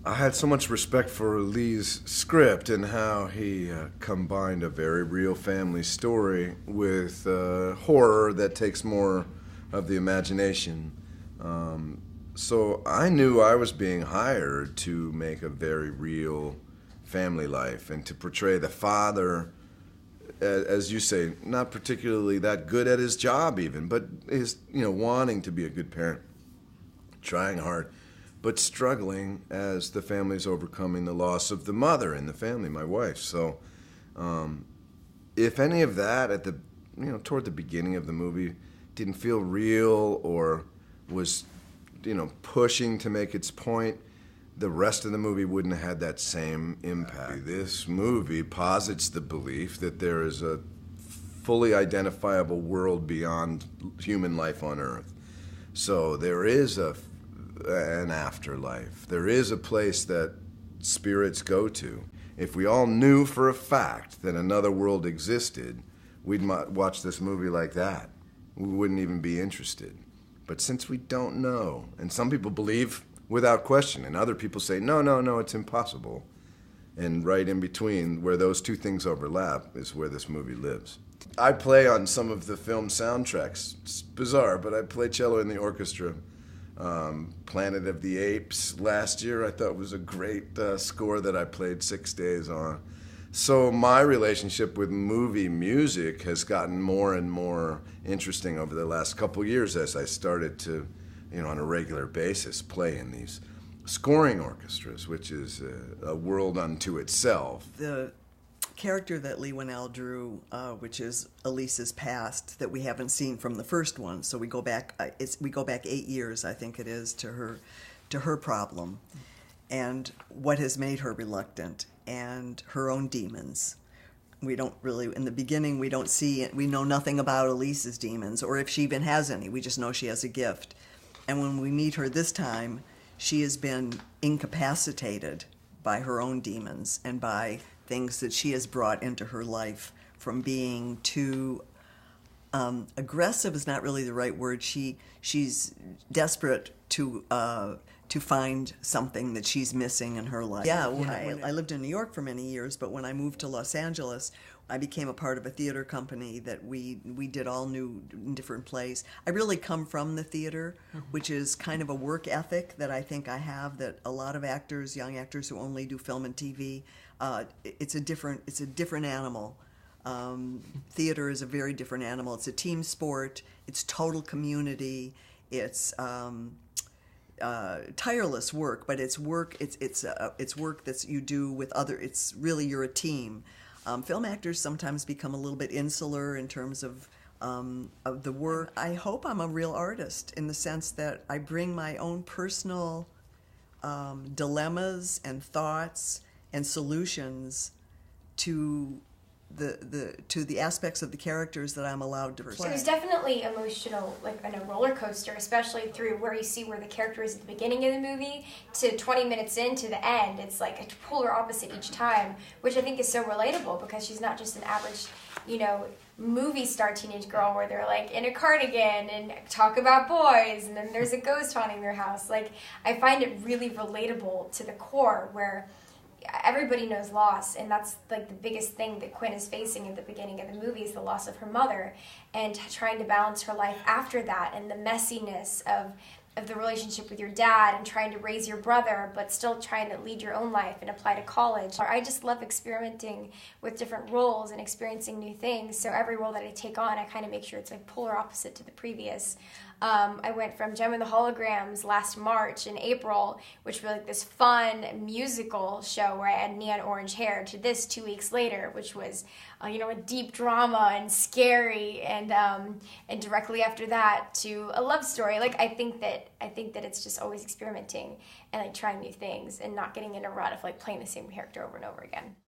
I had so much respect for Lee's script and how he combined a very real family story with horror that takes more of the imagination. So I knew I was being hired to make a very real family life and to portray the father, as you say, not particularly that good at his job even, but is, wanting to be a good parent, trying hard, but struggling as the family's overcoming the loss of the mother in the family, my wife. So if any of that at the, toward the beginning of the movie didn't feel real or was, pushing to make its point, the rest of the movie wouldn't have had that same impact. This movie posits the belief that there is a fully identifiable world beyond human life on Earth. So there is an afterlife. There is a place that spirits go to. If we all knew for a fact that another world existed, we'd watch this movie like that. We wouldn't even be interested. But since we don't know, and some people believe without question, and other people say, no, it's impossible. And right in between, where those two things overlap, is where this movie lives. I play on some of the film soundtracks. It's bizarre, but I play cello in the orchestra. Planet of the Apes last year I thought was a great score that I played 6 days on. So my relationship with movie music has gotten more and more interesting over the last couple years as I started to, on a regular basis, play in these scoring orchestras, which is a world unto itself. The character that Leigh Whannell drew, which is Elise's past, that we haven't seen from the first one. So we go back 8 years, I think it is, to her problem, and what has made her reluctant, and her own demons. We don't really, in the beginning, we know nothing about Elise's demons, or if she even has any. We just know she has a gift. And when we meet her this time, she has been incapacitated by her own demons and by things that she has brought into her life, from being too aggressive is not really the right word. She's desperate to find something that she's missing in her life. Yeah, I lived in New York for many years, but when I moved to Los Angeles, I became a part of a theater company that we did all new different plays. I really come from the theater, which is kind of a work ethic that I think I have, that a lot of actors, young actors who only do film and TV, it's a different animal. Theater is a very different animal. It's a team sport. It's total community. It's tireless work, but it's work. It's work that you do with other. It's really, you're a team. Film actors sometimes become a little bit insular in terms of the work. I hope I'm a real artist in the sense that I bring my own personal dilemmas and thoughts and solutions to the aspects of the characters that I'm allowed to play. It was definitely emotional, like on a roller coaster, especially through where you see where the character is at the beginning of the movie to 20 minutes into the end. It's like a polar opposite each time, which I think is so relatable because she's not just an average, movie star teenage girl where they're like in a cardigan and talk about boys and then there's a ghost haunting their house. Like, I find it really relatable to the core where everybody knows loss, and that's like the biggest thing that Quinn is facing at the beginning of the movie is the loss of her mother and trying to balance her life after that and the messiness of the relationship with your dad and trying to raise your brother but still trying to lead your own life and apply to college. I just love experimenting with different roles and experiencing new things, so every role that I take on I kind of make sure it's like polar opposite to the previous. I went from Gem and the Holograms last March in April, which was like this fun musical show where I had neon orange hair, to this 2 weeks later, which was a deep drama and scary, and directly after that to a love story. Like, I think that it's just always experimenting and like trying new things and not getting in a rut of like playing the same character over and over again.